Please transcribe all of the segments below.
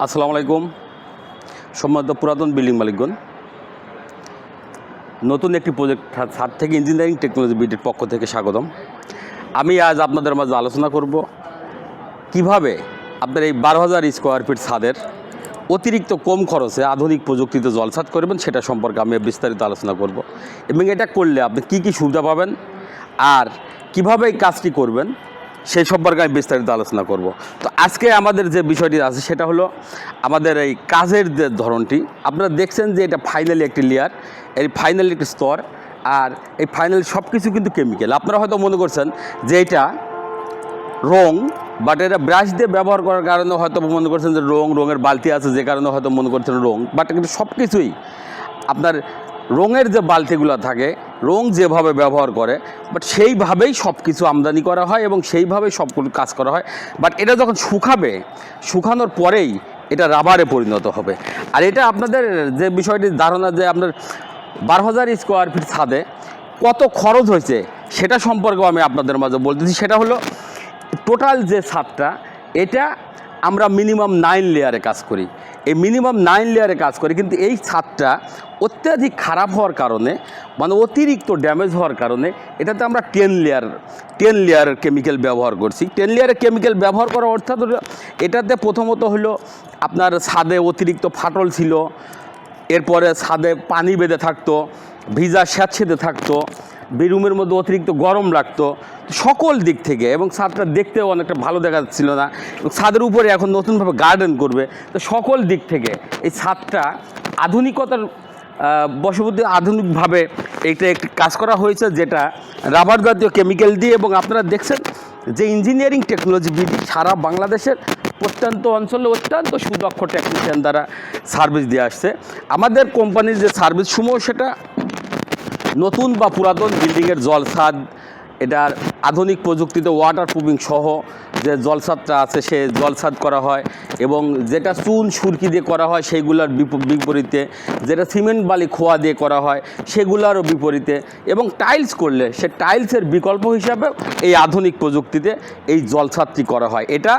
আসসালামু আলাইকুম সম্মানিত পুরাতন বিল্ডিং মালিকগণ, নতুন একটি প্রজেক্ট ছাদ থেকে ইঞ্জিনিয়ারিং টেকনোলজি বিডির পক্ষ থেকে স্বাগতম। আমি আজ আপনাদের মাঝে আলোচনা করব কিভাবে আপনার এই 12,000 স্কোয়ার ফিট ছাদের অতিরিক্ত কম খরচে আধুনিক প্রযুক্তিতে জলছাদ করবেন, সেটা সম্পর্কে আমি বিস্তারিত আলোচনা করব এবং এটা করলে আপনি কি কি সুবিধা পাবেন আর কিভাবে এই কাজটি করবেন সেই সম্পর্কে আমি বিস্তারিত আলোচনা করব। তো আজকে আমাদের যে বিষয়টি আছে সেটা হলো আমাদের এই কাজের যে ধরনটি। আপনারা দেখছেন যে এটা ফাইনালি একটি লেয়ার, এই ফাইনালি একটি স্তর, আর এই ফাইনালি সব কিছু কিন্তু কেমিক্যাল। আপনারা হয়তো মনে করছেন যে এটা রং, বাট এটা ব্রাশ দিয়ে ব্যবহার করার কারণে হয়তো মনে করছেন যে রঙের বালতি আছে, যে কারণে হয়তো মনে করছেন রং, বাট কিন্তু সব কিছুই আপনার রঙের যে বালতিগুলো থাকে, রং যেভাবে ব্যবহার করে বাট সেইভাবেই সব কিছু আমদানি করা হয় এবং সেইভাবেই সবগুলো কাজ করা হয়। বাট এটা যখন শুকাবে, শুকানোর পরেই এটা রাবারে পরিণত হবে। আর এটা আপনাদের যে বিষয়টির ধারণা যে আপনার 12,000 স্কোয়ার ফিট ছাদে কত খরচ হয়েছে সেটা সম্পর্কেও আমি আপনাদের মাঝে বলতেছি। সেটা হলো টোটাল যে ছাদটা, এটা আমরা মিনিমাম 9 লেয়ারে কাজ করি। এই মিনিমাম 9 লেয়ারে কাজ করি, কিন্তু এই ছাদটা অত্যাধিক খারাপ হওয়ার কারণে, মানে অতিরিক্ত ড্যামেজ হওয়ার কারণে এটাতে আমরা 10 লেয়ার কেমিক্যাল ব্যবহার করছি। 10 লেয়ারের কেমিক্যাল ব্যবহার করা অর্থাৎ এটাতে প্রথমত হলো আপনার ছাদে অতিরিক্ত ফাটল ছিল, এরপরে ছাদে পানি বেঁধে থাকতো, ভিজা স্যাঁতসেঁতে থাকতো, বেডরুমের মধ্যে অতিরিক্ত গরম লাগতো সকল দিক থেকে, এবং ছাদটা দেখতেও অনেকটা ভালো দেখা যাচ্ছিল না। এবং ছাদের উপরে এখন নতুনভাবে গার্ডেন করবে, তো সকল দিক থেকে এই ছাদটা আধুনিকতার বশবর্তী আধুনিকভাবে এইটা একটি কাজ করা হয়েছে, যেটা রাবার জাতীয় কেমিক্যাল দিয়ে। এবং আপনারা দেখছেন যে ইঞ্জিনিয়ারিং টেকনোলজি বিডি সারা বাংলাদেশের প্রত্যন্ত অঞ্চলে অত্যন্ত সুদক্ষ টেকনিশিয়ান দ্বারা সার্ভিস দিয়ে আসছে। আমাদের কোম্পানির যে সার্ভিসসমূহ সেটা নতুন বা পুরাতন বিল্ডিংয়ের জলছাদ, এটার আধুনিক প্রযুক্তিতে ওয়াটার প্রুফিং সহ যে জলছাদটা আছে সে জলছাদ করা হয়, এবং যেটা চুন সুরকি দিয়ে করা হয় সেইগুলোর বিপরীতে, যেটা সিমেন্ট বালি খোয়া দিয়ে করা হয় সেগুলোরও বিপরীতে, এবং টাইলস করলে সে টাইলসের বিকল্প হিসাবে এই আধুনিক প্রযুক্তিতে এই জলছাদটি করা হয়। এটা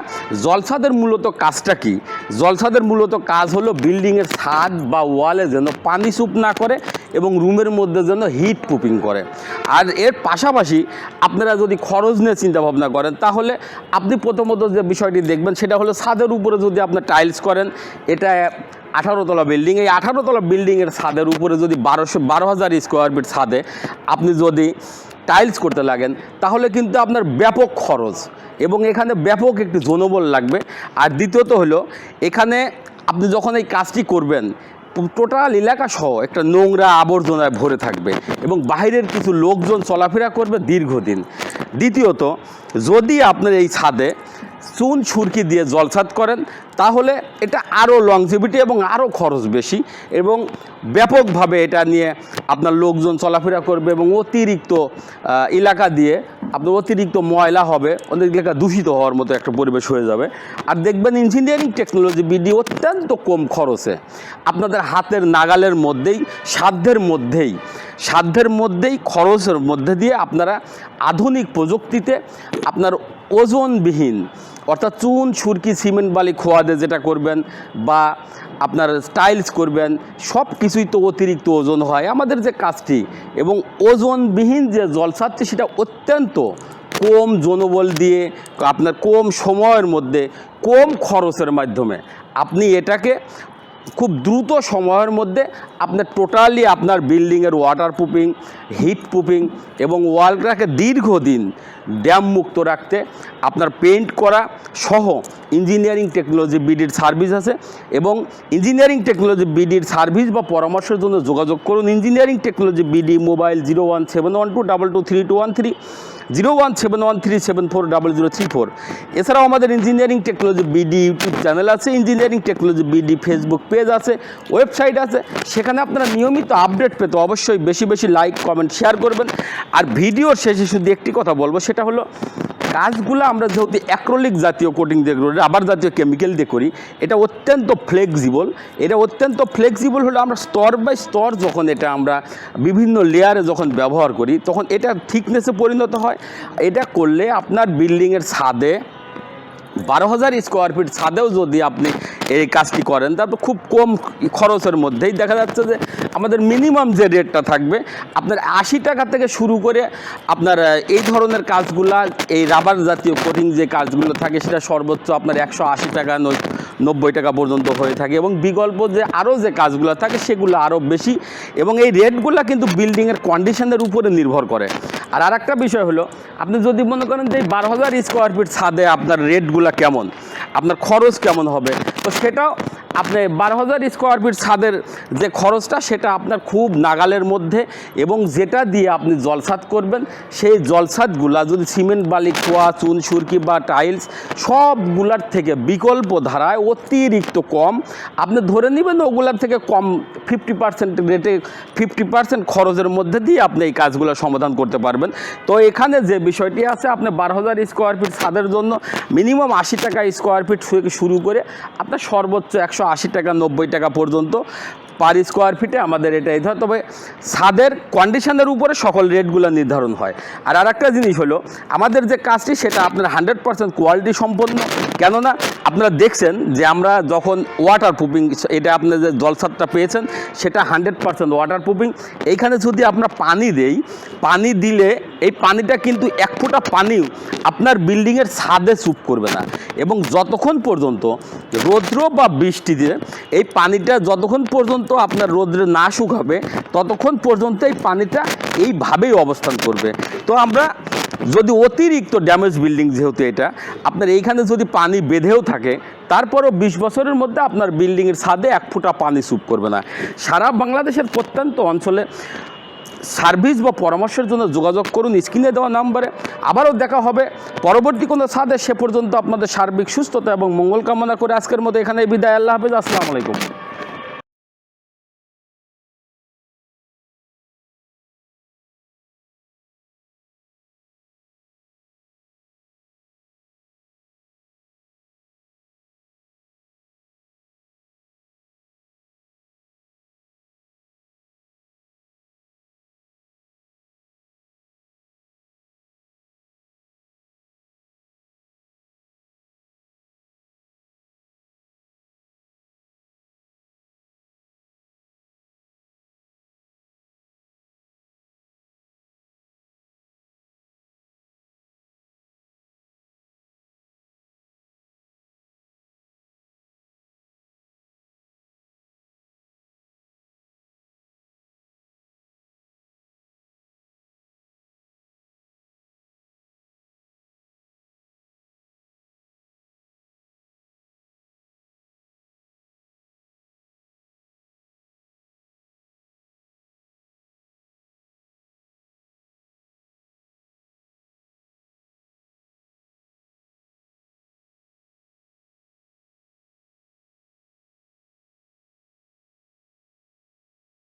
জলছাদের মূলত কাজটা কি? জলছাদের মূলত কাজ হলো বিল্ডিংয়ের ছাদ বা ওয়ালে যেন পানি চুপ না করে এবং রুমের মধ্যে যেন হিট প্রুফিং করে। আর এর পাশাপাশি আপনারা যদি খরচ নিয়ে চিন্তা ভাবনা করেন, তাহলে আপনি প্রথমত যে বিষয়টি দেখবেন সেটা হলো ছাদের উপরে যদি আপনার টাইলস করেন, এটা 18 তলা বিল্ডিং, এই 18 তলা বিল্ডিংয়ের ছাদের উপরে যদি 12,000 স্কোয়ার ফিট ছাদে আপনি যদি টাইলস করতে লাগেন, তাহলে কিন্তু আপনার ব্যাপক খরচ এবং এখানে ব্যাপক একটি জনবল লাগবে। আর দ্বিতীয়ত হলো, এখানে আপনি যখন এই কাজটি করবেন টোটাল এলাকা সহ একটা নোংরা আবর্জনায় ভরে থাকবে এবং বাইরের কিছু লোকজন চলাফেরা করবে দীর্ঘদিন। দ্বিতীয়ত, যদি আপনার এই ছাদে চুন সুরকি দিয়ে জলছাদ করেন, তাহলে এটা আরও লংজিভিটি এবং আরও খরচ বেশি, এবং ব্যাপকভাবে এটা নিয়ে আপনার লোকজন চলাফেরা করবে এবং অতিরিক্ত এলাকা দিয়ে আপনার অতিরিক্ত ময়লা হবে, অনেক এলাকা দূষিত হওয়ার মতো একটা পরিবেশ হয়ে যাবে। আর দেখবেন ইঞ্জিনিয়ারিং টেকনোলজি বিডি অত্যন্ত কম খরচে আপনাদের হাতের নাগালের মধ্যেই, সাধ্যের মধ্যেই খরচের মধ্যে দিয়ে আপনারা আধুনিক প্রযুক্তিতে আপনার ওজনবিহীন, অর্থাৎ চুন সুরকি সিমেন্ট বালি খোয়া দিয়ে যেটা করবেন বা আপনার টাইলস করবেন, সব কিছুই তো অতিরিক্ত ওজন হয় আমাদের যে কাজটি, এবং ওজনবিহীন যে জলছাদটি সেটা অত্যন্ত কম জনবল দিয়ে আপনার কম সময়ের মধ্যে কম খরচের মাধ্যমে আপনি এটাকে খুব দ্রুত সময়ের মধ্যে আপনার টোটালি আপনার বিল্ডিংয়ের ওয়াটার প্রুফিং, হিট প্রুফিং এবং ওয়ালটাকে দীর্ঘদিন ড্যাম মুক্ত রাখতে আপনার পেইন্ট করা সহ ইঞ্জিনিয়ারিং টেকনোলজি বিডির সার্ভিস আছে। এবং ইঞ্জিনিয়ারিং টেকনোলজি বিডির সার্ভিস বা পরামর্শের জন্য যোগাযোগ করুন ইঞ্জিনিয়ারিং টেকনোলজি বিডি, মোবাইল 01712223213, 01713740034। এছাড়াও আমাদের engineering technology BD YouTube channel আছে, engineering technology BD Facebook page আছে, ওয়েবসাইট আছে। সেখানে আপনারা নিয়মিত আপডেট পেতে অবশ্যই বেশি বেশি লাইক, কমেন্ট, শেয়ার করবেন। আর ভিডিওর শেষে শুধু একটি কথা বলবো, সেটা হলো কাজগুলো আমরা যেহেতু অ্যাক্রিলিক জাতীয় কোটিং দিয়ে করি, রাবার জাতীয় কেমিক্যাল দিয়ে করি, এটা অত্যন্ত ফ্লেক্সিবল হলো আমরা স্তর বাই স্তর যখন এটা আমরা বিভিন্ন লেয়ারে যখন ব্যবহার করি, তখন এটা থিকনেসে পরিণত হয়। এটা করলে আপনার বিল্ডিংয়ের ছাদে 12,000 স্কোয়ার ফিট ছাদেও যদি আপনি এই কাজটি করেন, তারপর খুব কম খরচের মধ্যেই দেখা যাচ্ছে যে আমাদের মিনিমাম যে রেটটা থাকবে আপনার 80 টাকা থেকে শুরু করে আপনার এই ধরনের কাজগুলা, এই রাবার জাতীয় কোটিং যে কাজগুলো থাকে সেটা সর্বোচ্চ আপনার 180 টাকা 90 টাকা পর্যন্ত হয়ে থাকে, এবং বিকল্প যে আরও যে কাজগুলো থাকে সেগুলো আরও বেশি, এবং এই রেটগুলো কিন্তু বিল্ডিংয়ের কন্ডিশনের উপরে নির্ভর করে। আর আরেকটা বিষয় হলো, আপনি যদি মনে করেন যে 12,000 স্কোয়ার ফিট ছাদে আপনার রেটগুলো কেমন, আপনার খরচ কেমন হবে, তো সেটাও আপনি 12,000 স্কোয়ার ফিট ছাদের যে খরচটা সেটা আপনার খুব নাগালের মধ্যে, এবং যেটা দিয়ে আপনি জলছাদ করবেন সেই জলছাদগুলা যদি সিমেন্ট বালি খোয়া চুন সুরকি বা টাইলস সবগুলার থেকে বিকল্প ধারায় অতিরিক্ত কম, আপনি ধরে নেবেন ওগুলার থেকে কম 50% রেটে 50% খরচের মধ্যে দিয়ে আপনি এই কাজগুলো সমাধান করতে পারবেন। তো এখানে যে বিষয়টি আছে, আপনি 12,000 স্কোয়ার ফিট ছাদের জন্য মিনিমাম 80 টাকা স্কোয়ার ফিট থেকে শুরু করে আপনার সর্বোচ্চ 180 টাকা 90 টাকা পর্যন্ত পার স্কোয়ার ফিটে আমাদের এটাই ধর। তবে ছাদের কন্ডিশনের উপরে সকল রেটগুলো নির্ধারণ হয়। আর আরেকটা জিনিস হলো, আমাদের যে কাজটি সেটা আপনার 100% কোয়ালিটি সম্পন্ন। কেননা আপনারা দেখছেন যে আমরা যখন ওয়াটার প্রুফিং, এটা আপনার যে জলছাদটা পেয়েছেন সেটা 100% ওয়াটার প্রুফিং। এইখানে যদি আমরা পানি দেই, পানি দিলে এই পানিটা কিন্তু 1 ফোঁটা পানিও আপনার বিল্ডিংয়ের ছাদে চুপ করবে না, এবং যতক্ষণ পর্যন্ত রৌদ্র বা বৃষ্টি দিয়ে এই পানিটা যতক্ষণ পর্যন্ত আপনার রৌদ্রে না শুকাবে ততক্ষণ পর্যন্ত এই পানিটা এইভাবেই অবস্থান করবে। তো আমরা যদি অতিরিক্ত ড্যামেজ বিল্ডিং, যেহেতু এটা আপনার এইখানে যদি পানি বেঁধেও থাকে তারপরও 20 বছরের মধ্যে আপনার বিল্ডিংয়ের ছাদে 1 ফোঁটা পানি চুপ করবে না। সারা বাংলাদেশের প্রত্যন্ত অঞ্চলে সার্ভিস বা পরামর্শের জন্য যোগাযোগ করুন স্ক্রিনে দেওয়া নাম্বারে। আবারও দেখা হবে পরবর্তী কোনো ছাদে। সে পর্যন্ত আপনাদের সার্বিক সুস্থতা এবং মঙ্গল কামনা করে আজকের মতো এখানে বিদায়। আল্লাহ হাফেজ, আসসালামু আলাইকুম।